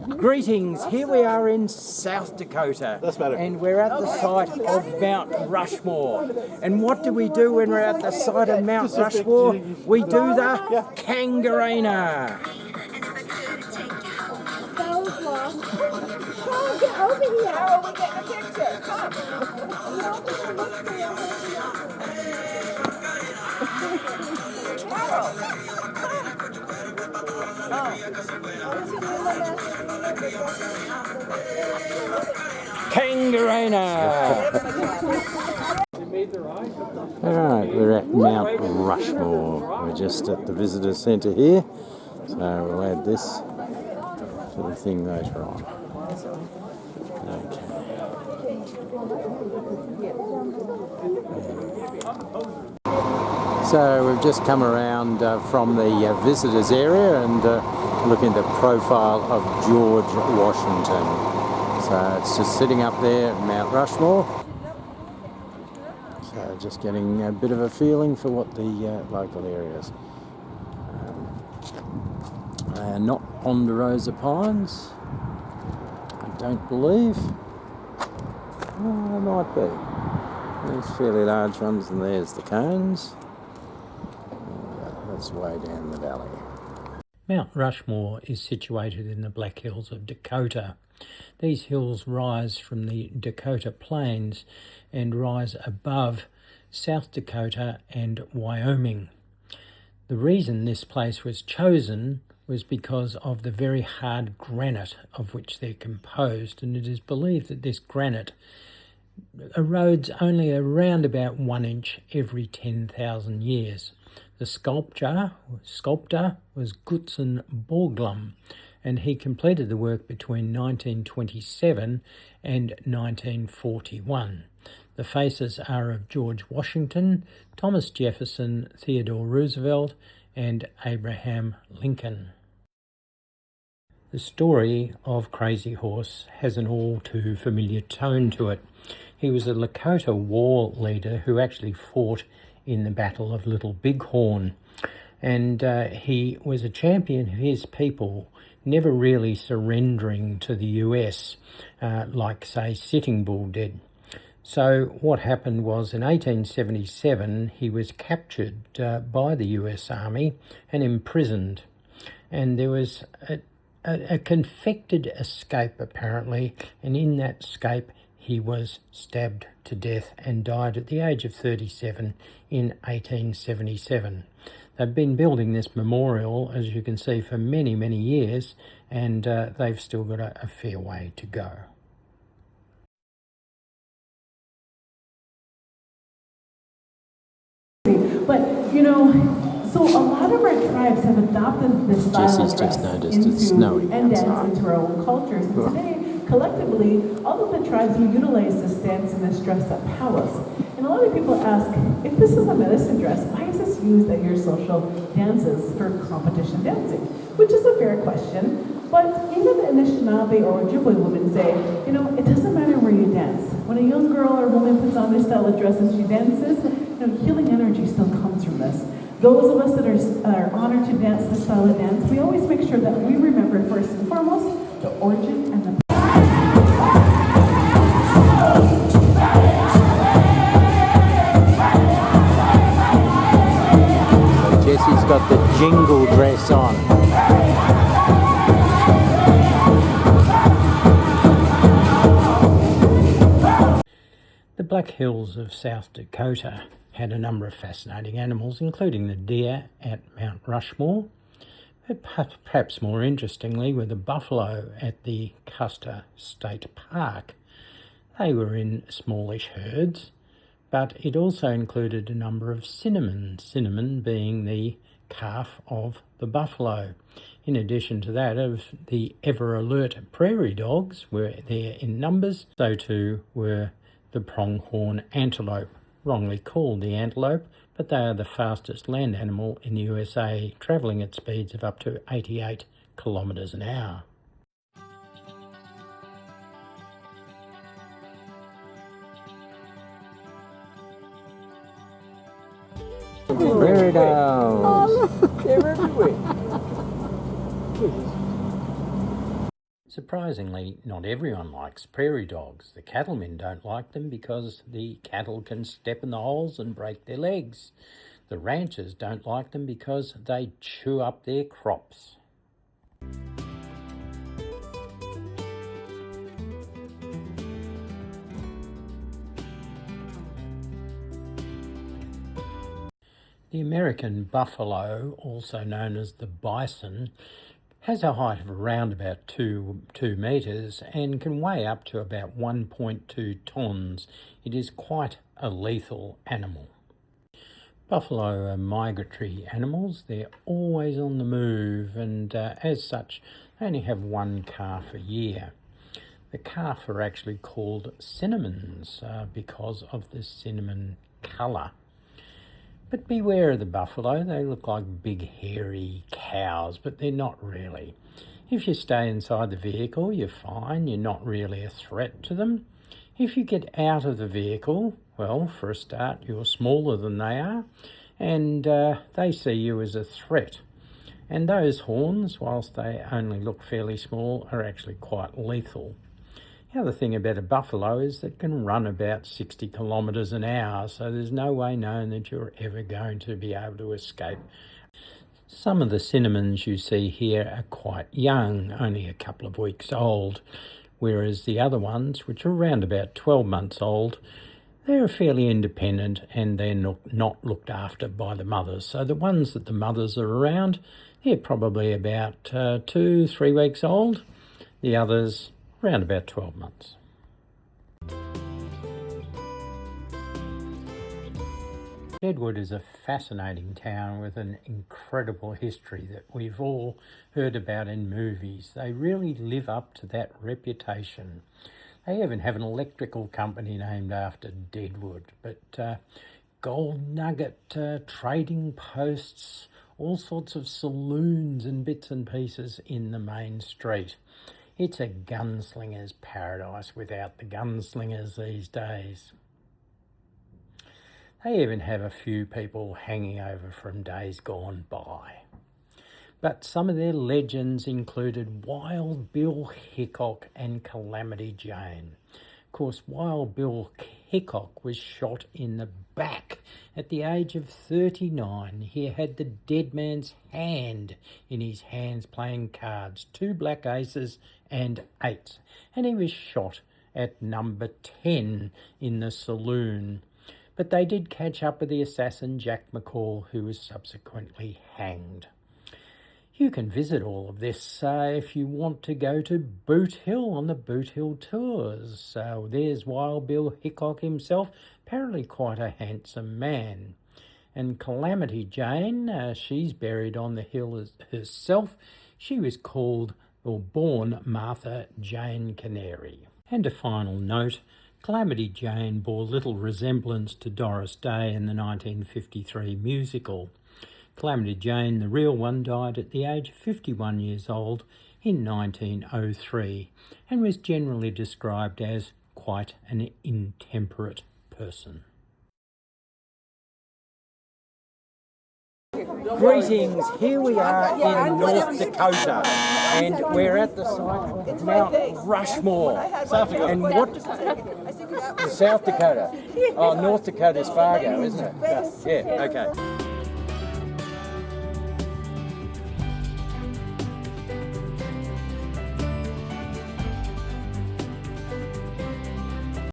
Greetings, here we are in South Dakota. That's better. And we're at the site of Mount Rushmore. And what do we do when we're at the site of Mount Rushmore? We do the Kangarena. Get over here. Oh, we get a picture. Come. Kangarena. Alright, we're at Mount Rushmore. We're just at the visitor centre here. So we'll add this to the thing later on. Okay. So we've just come around from the visitors area and looking at the profile of George Washington. So it's just sitting up there at Mount Rushmore. So just getting a bit of a feeling for what the local areas. Not Ponderosa pines, I don't believe. There might be. There's fairly large ones, and there's the cones. That's way down the valley. Mount Rushmore is situated in the Black Hills of Dakota. These hills rise from the Dakota Plains and rise above South Dakota and Wyoming. The reason this place was chosen was because of the very hard granite of which they're composed, and it is believed that this granite erodes only around about 1 inch every 10,000 years. The sculptor was Gutzon Borglum, and he completed the work between 1927 and 1941. The faces are of George Washington, Thomas Jefferson, Theodore Roosevelt, and Abraham Lincoln. The story of Crazy Horse has an all too familiar tone to it. He was a Lakota war leader who actually fought in the Battle of Little Bighorn, and he was a champion of his people, never really surrendering to the US like, say, Sitting Bull did. So what happened was in 1877 he was captured by the US Army and imprisoned, and there was a confected escape apparently, and in that escape he was stabbed to death and died at the age of 37 in 1877. They've been building this memorial, as you can see, for many, many years, and they've still got a fair way to go. But, you know, so a lot of our tribes have adopted this style Jesse's of just dress noticed it's snowing and dance outside. into our own cultures. And today, collectively, all of the tribes will utilize this dance and this dress that powers. And a lot of people ask, if this is a medicine dress, why is this used at your social dances for competition dancing? Which is a fair question. But even the Anishinaabe or Ojibwe women say, you know, it doesn't matter where you dance. When a young girl or woman puts on this style of dress and she dances, you know, healing energy still comes from this. Those of us that are honored to dance this style of dance, we always make sure that we remember first and foremost the origin and the Jesse's got the jingle dress on. The Black Hills of South Dakota had a number of fascinating animals, including the deer at Mount Rushmore, but perhaps more interestingly were the buffalo at the Custer State Park. They were in smallish herds, but it also included a number of cinnamon being the calf of the buffalo. In addition to that, of the ever-alert prairie dogs were there in numbers, so too were the pronghorn antelope, wrongly called the antelope, but they are the fastest land animal in the USA, travelling at speeds of up to 88 kilometres an hour. Prairie dogs. Oh, look, they're everywhere. Surprisingly, not everyone likes prairie dogs. The cattlemen don't like them because the cattle can step in the holes and break their legs. The ranchers don't like them because they chew up their crops. The American buffalo, also known as the bison, has a height of around about 2 metres and can weigh up to about 1.2 tonnes. It is quite a lethal animal. Buffalo are migratory animals. They're always on the move, and as such, they only have one calf a year. The calf are actually called cinnamons because of the cinnamon colour. But beware of the buffalo. They look like big hairy cows, but they're not really. If you stay inside the vehicle, you're fine. You're not really a threat to them. If you get out of the vehicle, well, for a start, you're smaller than they are, and they see you as a threat. And those horns, whilst they only look fairly small, are actually quite lethal. The other thing about a buffalo is that it can run about 60 kilometres an hour, so there's no way known that you're ever going to be able to escape. Some of the cinnamons you see here are quite young, only a couple of weeks old, whereas the other ones, which are around about 12 months old, they're fairly independent and they're not looked after by the mothers. So the ones that the mothers are around, they're probably about 2-3 weeks old. The others, around about 12 months. Deadwood is a fascinating town with an incredible history that we've all heard about in movies. They really live up to that reputation. They even have an electrical company named after Deadwood, but gold nugget trading posts, all sorts of saloons and bits and pieces in the main street. It's a gunslinger's paradise without the gunslingers these days. They even have a few people hanging over from days gone by. But some of their legends included Wild Bill Hickok and Calamity Jane. Of course, Wild Bill Hickok was shot in the back at the age of 39. He had the dead man's hand in his hands playing cards, 2 black aces and 8s. And he was shot at number 10 in the saloon. But they did catch up with the assassin Jack McCall, who was subsequently hanged. You can visit all of this if you want to go to Boot Hill on the Boot Hill tours. So there's Wild Bill Hickok himself, apparently quite a handsome man. And Calamity Jane, she's buried on the hill herself. She was called or born Martha Jane Canary. And a final note, Calamity Jane bore little resemblance to Doris Day in the 1953 musical. Calamity Jane, the real one, died at the age of 51 years old in 1903 and was generally described as quite an intemperate person. Greetings, here we are in North Dakota and we're at the site of Mount Rushmore. And what? South Dakota. Oh, North Dakota is Fargo, isn't it? Yeah, okay.